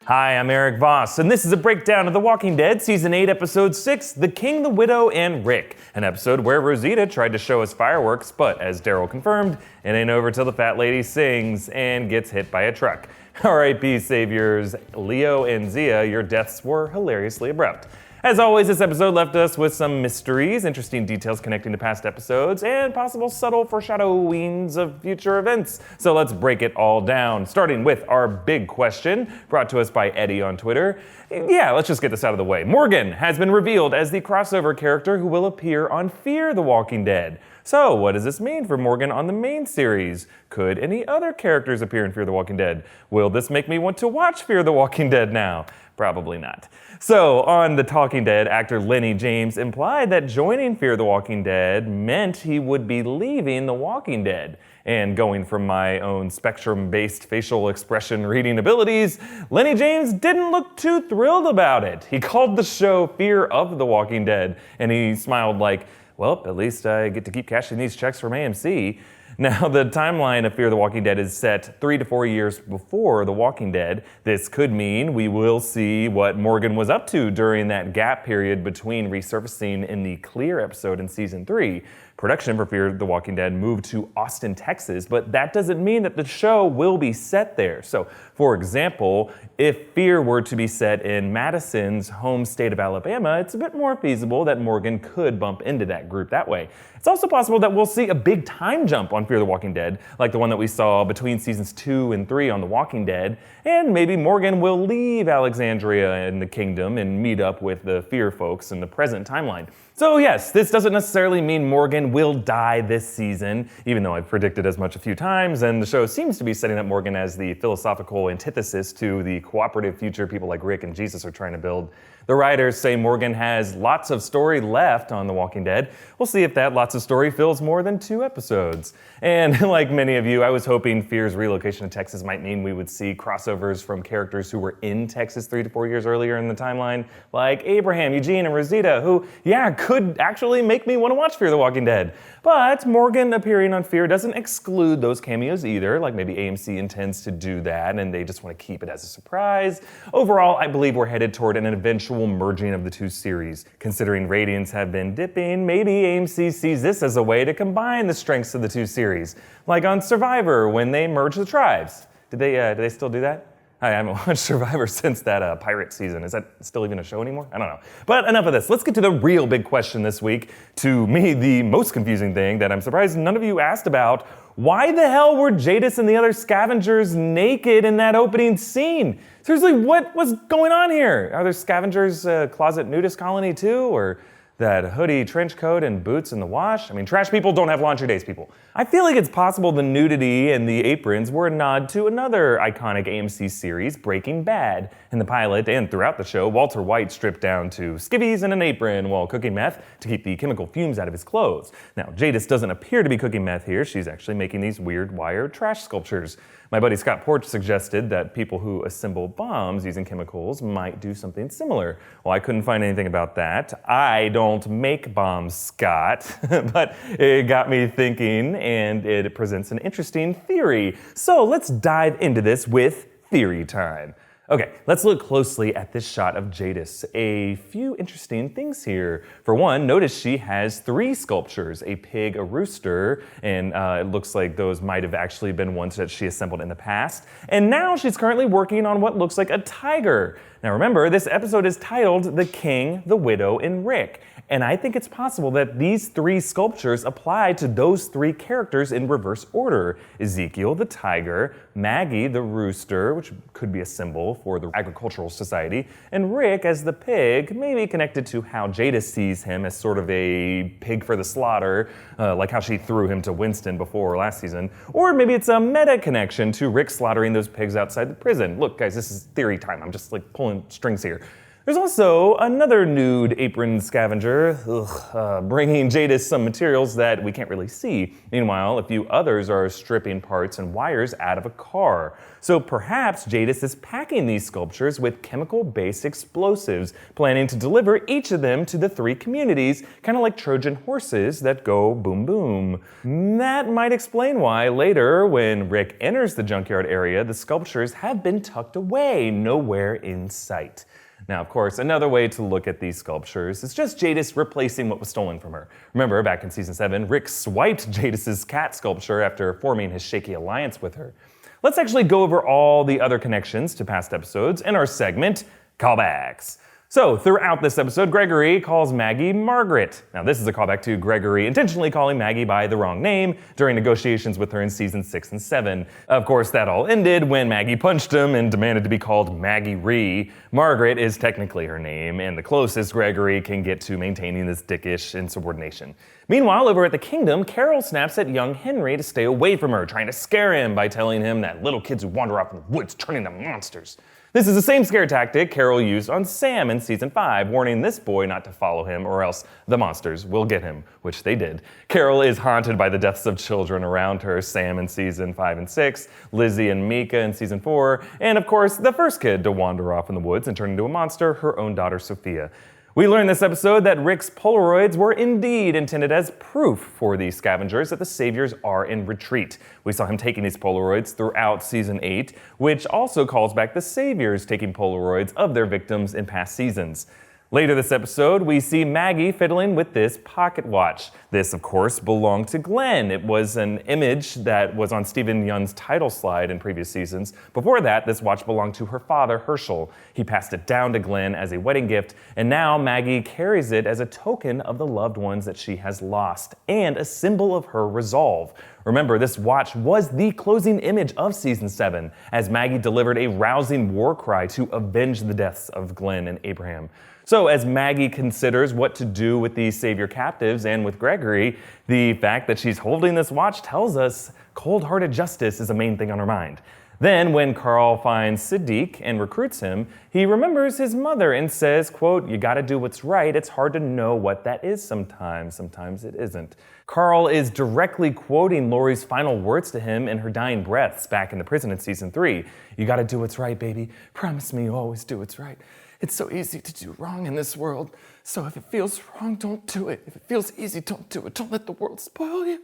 Hi, I'm Erik Voss, and this is a breakdown of The Walking Dead, Season 8, Episode 6, The King, the Widow, and Rick. An episode where Rosita tried to show us fireworks, but as Daryl confirmed, it ain't over till the fat lady sings and gets hit by a truck. R.I.P. saviors Leo and Zia, your deaths were hilariously abrupt. As always, this episode left us with some mysteries, interesting details connecting to past episodes, and possible subtle foreshadowings of future events. So let's break it all down, starting with our big question, brought to us by Eddie on Twitter. Yeah, let's just get this out of the way. Morgan has been revealed as the crossover character who will appear on Fear the Walking Dead. So what does this mean for Morgan on the main series? Could any other characters appear in Fear the Walking Dead? Will this make me want to watch Fear the Walking Dead now? Probably not. So, on The Talking Dead, actor Lenny James implied that joining Fear the Walking Dead meant he would be leaving The Walking Dead. And going from my own spectrum-based facial expression reading abilities, Lenny James didn't look too thrilled about it. He called the show Fear of the Walking Dead, and he smiled like, well, at least I get to keep cashing these checks from AMC. Now, the timeline of Fear the Walking Dead is set 3 to 4 years before The Walking Dead. This could mean we will see what Morgan was up to during that gap period between resurfacing in the Clear episode in Season 3. Production for Fear the Walking Dead moved to Austin, Texas, but that doesn't mean that the show will be set there. So, for example, if Fear were to be set in Madison's home state of Alabama, it's a bit more feasible that Morgan could bump into that group that way. It's also possible that we'll see a big time jump on Fear the Walking Dead, like the one that we saw between seasons 2 and 3 on The Walking Dead, and maybe Morgan will leave Alexandria and the kingdom and meet up with the Fear folks in the present timeline. So yes, this doesn't necessarily mean Morgan will die this season, even though I've predicted as much a few times, and the show seems to be setting up Morgan as the philosophical antithesis to the cooperative future people like Rick and Jesus are trying to build. The writers say Morgan has lots of story left on The Walking Dead. We'll see if that lots of story fills more than 2 episodes. And like many of you, I was hoping Fear's relocation to Texas might mean we would see crossovers from characters who were in Texas 3 to 4 years earlier in the timeline, like Abraham, Eugene, and Rosita, who, yeah, could actually make me want to watch Fear the Walking Dead. But Morgan appearing on Fear doesn't exclude those cameos either, like maybe AMC intends to do that and they just want to keep it as a surprise. Overall, I believe we're headed toward an eventual merging of the 2 series. Considering ratings have been dipping, maybe AMC sees this as a way to combine the strengths of the 2 series, like on Survivor when they merged the tribes. Did they still do that? I haven't watched Survivor since that pirate season. Is that still even a show anymore? I don't know. But enough of this. Let's get to the real big question this week. To me, the most confusing thing that I'm surprised none of you asked about. Why the hell were Jadis and the other scavengers naked in that opening scene? Seriously, what was going on here? Are there scavengers closet nudist colony too? Or that hoodie, trench coat, and boots in the wash? I mean, trash people don't have laundry days, people. I feel like it's possible the nudity and the aprons were a nod to another iconic AMC series, Breaking Bad. In the pilot and throughout the show, Walter White stripped down to skivvies and an apron while cooking meth to keep the chemical fumes out of his clothes. Now, Jadis doesn't appear to be cooking meth here. She's actually making these weird wire trash sculptures. My buddy Scott Porch suggested that people who assemble bombs using chemicals might do something similar. Well, I couldn't find anything about that. I don't make bombs, Scott, but it got me thinking and it presents an interesting theory. So let's dive into this with theory time. Okay, let's look closely at this shot of Jadis. A few interesting things here. For one, notice she has 3 sculptures, a pig, a rooster, and it looks like those might have actually been ones that she assembled in the past. And now she's currently working on what looks like a tiger. Now remember, this episode is titled The King, the Widow, and Rick. And I think it's possible that these 3 sculptures apply to those 3 characters in reverse order. Ezekiel, the tiger, Maggie, the rooster, which could be a symbol for the agricultural society, and Rick as the pig, maybe connected to how Jadis sees him as sort of a pig for the slaughter, like how she threw him to Winston before last season. Or maybe it's a meta connection to Rick slaughtering those pigs outside the prison. Look, guys, this is theory time. I'm just like pulling strings here. There's also another nude apron scavenger, bringing Jadis some materials that we can't really see. Meanwhile, a few others are stripping parts and wires out of a car. So perhaps Jadis is packing these sculptures with chemical-based explosives, planning to deliver each of them to the 3 communities, kind of like Trojan horses that go boom boom. That might explain why later, when Rick enters the junkyard area, the sculptures have been tucked away, nowhere in sight. Now, of course, another way to look at these sculptures is just Jadis replacing what was stolen from her. Remember, back in Season 7, Rick swiped Jadis's cat sculpture after forming his shaky alliance with her. Let's actually go over all the other connections to past episodes in our segment, Callbacks. So, throughout this episode, Gregory calls Maggie Margaret. Now, this is a callback to Gregory intentionally calling Maggie by the wrong name during negotiations with her in Season 6 and 7. Of course, that all ended when Maggie punched him and demanded to be called Maggie Ree. Margaret is technically her name, and the closest Gregory can get to maintaining this dickish insubordination. Meanwhile, over at the Kingdom, Carol snaps at young Henry to stay away from her, trying to scare him by telling him that little kids who wander off in the woods turn into monsters. This is the same scare tactic Carol used on Sam in Season 5, warning this boy not to follow him or else the monsters will get him, which they did. Carol is haunted by the deaths of children around her, Sam in Season 5 and 6, Lizzie and Mika in Season 4, and of course, the first kid to wander off in the woods and turn into a monster, her own daughter Sophia. We learned this episode that Rick's Polaroids were indeed intended as proof for the Scavengers that the Saviors are in retreat. We saw him taking these Polaroids throughout Season 8, which also calls back the Saviors taking Polaroids of their victims in past seasons. Later this episode, we see Maggie fiddling with this pocket watch. This, of course, belonged to Glenn. It was an image that was on Stephen Yeun's title slide in previous seasons. Before that, this watch belonged to her father, Herschel. He passed it down to Glenn as a wedding gift, and now Maggie carries it as a token of the loved ones that she has lost, and a symbol of her resolve. Remember, this watch was the closing image of Season 7, as Maggie delivered a rousing war cry to avenge the deaths of Glenn and Abraham. So as Maggie considers what to do with these Savior captives and with Gregory, the fact that she's holding this watch tells us cold-hearted justice is a main thing on her mind. Then, when Carl finds Siddiq and recruits him, he remembers his mother and says, quote, "You gotta do what's right. It's hard to know what that is sometimes. Sometimes it isn't." Carl is directly quoting Laurie's final words to him in her dying breaths back in the prison in Season 3. "You gotta do what's right, baby. Promise me you'll always do what's right. It's so easy to do wrong in this world. So if it feels wrong, don't do it. If it feels easy, don't do it. Don't let the world spoil you.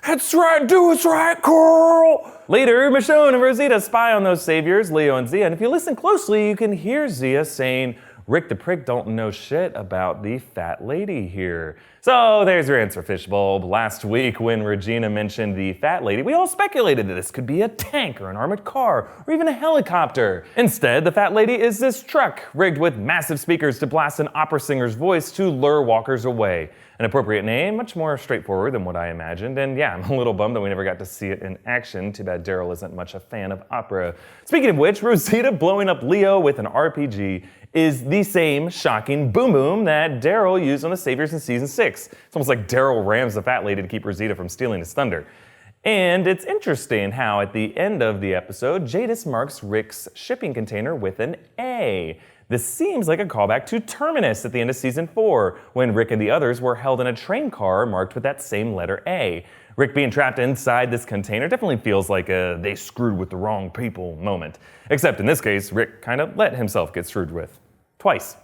That's right, do what's right, Carl." Later, Michonne and Rosita spy on those Saviors, Leo and Zia, and if you listen closely, you can hear Zia saying, "Rick the Prick don't know shit about the fat lady here." So there's your answer, Fishbulb. Last week, when Regina mentioned the fat lady, we all speculated that this could be a tank or an armored car or even a helicopter. Instead, the fat lady is this truck rigged with massive speakers to blast an opera singer's voice to lure walkers away. An appropriate name, much more straightforward than what I imagined, and yeah, I'm a little bummed that we never got to see it in action. Too bad Daryl isn't much a fan of opera. Speaking of which, Rosita blowing up Leo with an RPG is the same shocking boom boom that Daryl used on the Saviors in Season 6. It's almost like Daryl rams the fat lady to keep Rosita from stealing his thunder. And it's interesting how at the end of the episode, Jadis marks Rick's shipping container with an A. This seems like a callback to Terminus at the end of Season 4, when Rick and the others were held in a train car marked with that same letter A. Rick being trapped inside this container definitely feels like a "they screwed with the wrong people" moment. Except in this case, Rick kind of let himself get screwed with. Twice.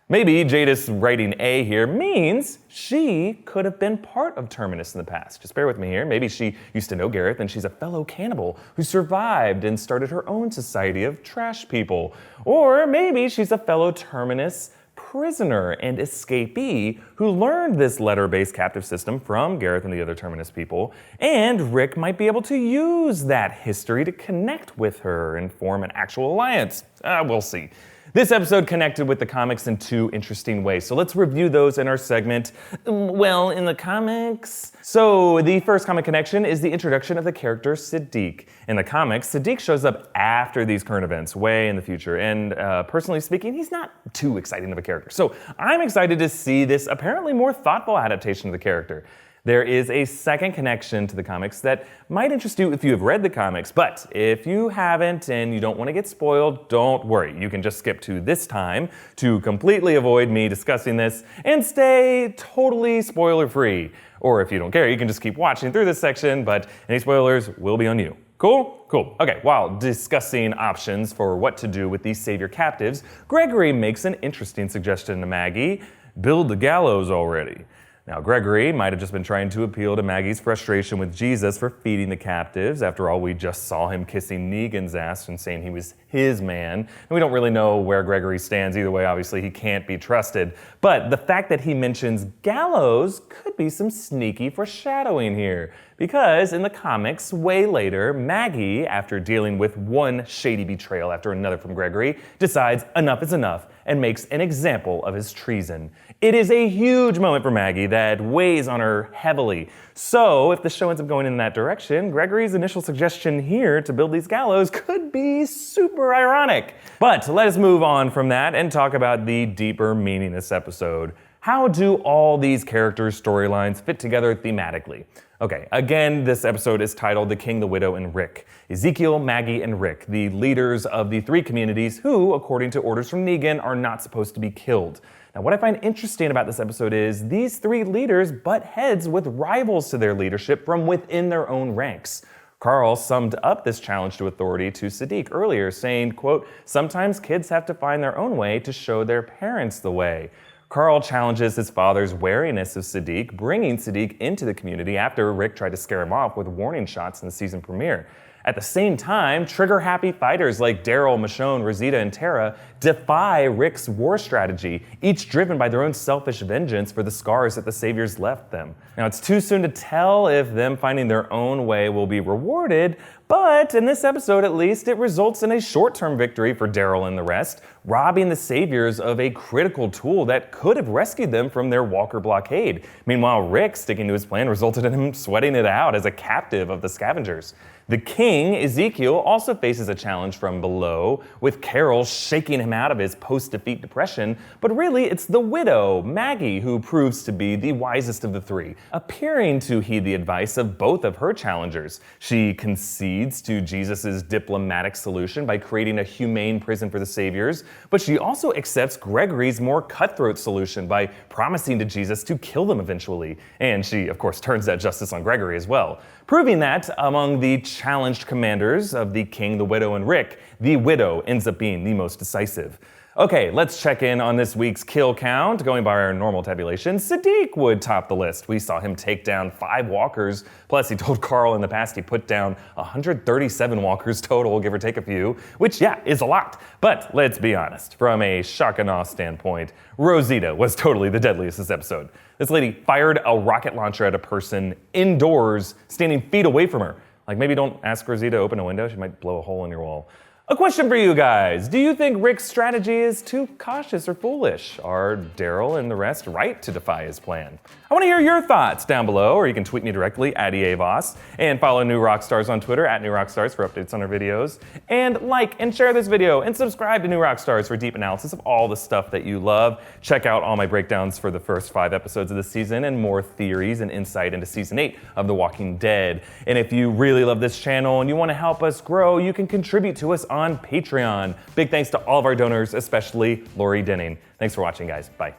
Maybe Jadis writing A here means she could have been part of Terminus in the past. Just bear with me here. Maybe she used to know Gareth and she's a fellow cannibal who survived and started her own society of trash people. Or maybe she's a fellow Terminus prisoner and escapee who learned this letter-based captive system from Gareth and the other Terminus people, and Rick might be able to use that history to connect with her and form an actual alliance. We'll see. This episode connected with the comics in two interesting ways, so let's review those in our segment, well, in the comics. So the first comic connection is the introduction of the character Siddiq. In the comics, Siddiq shows up after these current events, way in the future, and personally speaking, he's not too exciting of a character. So I'm excited to see this apparently more thoughtful adaptation of the character. There is a second connection to the comics that might interest you if you have read the comics, but if you haven't and you don't want to get spoiled, don't worry. You can just skip to this time to completely avoid me discussing this and stay totally spoiler-free. Or if you don't care, you can just keep watching through this section, but any spoilers will be on you. Cool? Cool. Okay, while discussing options for what to do with these savior captives, Gregory makes an interesting suggestion to Maggie: build the gallows already. Now, Gregory might have just been trying to appeal to Maggie's frustration with Jesus for feeding the captives. After all, we just saw him kissing Negan's ass and saying he was his man. And we don't really know where Gregory stands either way. Obviously, he can't be trusted. But the fact that he mentions gallows could be some sneaky foreshadowing here. Because in the comics, way later, Maggie, after dealing with one shady betrayal after another from Gregory, decides enough is enough and makes an example of his treason. It is a huge moment for Maggie that weighs on her heavily. So if the show ends up going in that direction, Gregory's initial suggestion here to build these gallows could be super ironic. But let us move on from that and talk about the deeper meaning of this episode. How do all these characters' storylines fit together thematically? Okay, again, this episode is titled The King, the Widow, and Rick. Ezekiel, Maggie, and Rick, the leaders of the three communities who, according to orders from Negan, are not supposed to be killed. Now, what I find interesting about this episode is these three leaders butt heads with rivals to their leadership from within their own ranks. Carl summed up this challenge to authority to Siddiq earlier, saying, quote, "Sometimes kids have to find their own way to show their parents the way." Carl challenges his father's wariness of Siddiq, bringing Siddiq into the community after Rick tried to scare him off with warning shots in the season premiere. At the same time, trigger-happy fighters like Daryl, Michonne, Rosita, and Tara defy Rick's war strategy, each driven by their own selfish vengeance for the scars that the Saviors left them. Now, it's too soon to tell if them finding their own way will be rewarded, but in this episode at least, it results in a short-term victory for Daryl and the rest, robbing the Saviors of a critical tool that could have rescued them from their Walker blockade. Meanwhile, Rick, sticking to his plan, resulted in him sweating it out as a captive of the Scavengers. The king, Ezekiel, also faces a challenge from below, with Carol shaking him out of his post-defeat depression, but really it's the widow, Maggie, who proves to be the wisest of the three, appearing to heed the advice of both of her challengers. She concedes to Jesus' diplomatic solution by creating a humane prison for the Saviors, but she also accepts Gregory's more cutthroat solution by promising to Jesus to kill them eventually. And she, of course, turns that justice on Gregory as well, proving that among the challenged commanders of the King, the Widow, and Rick, the Widow ends up being the most decisive. Okay, let's check in on this week's kill count. Going by our normal tabulation, Siddiq would top the list. We saw him take down 5 walkers, plus he told Carl in the past he put down 137 walkers total, give or take a few, which, yeah, is a lot. But let's be honest, from a shock and awe standpoint, Rosita was totally the deadliest this episode. This lady fired a rocket launcher at a person indoors, standing feet away from her. Like, maybe don't ask Rosita to open a window, she might blow a hole in your wall. A question for you guys. Do you think Rick's strategy is too cautious or foolish? Are Daryl and the rest right to defy his plan? I want to hear your thoughts down below, or you can tweet me directly at Erik Voss, and follow New Rockstars on Twitter at New Rockstars for updates on our videos. And like and share this video, and subscribe to New Rockstars for deep analysis of all the stuff that you love. Check out all my breakdowns for the first 5 episodes of the season, and more theories and insight into Season 8 of The Walking Dead. And if you really love this channel and you want to help us grow, you can contribute to us on Patreon. Big thanks to all of our donors, especially Lori Denning. Thanks for watching, guys. Bye.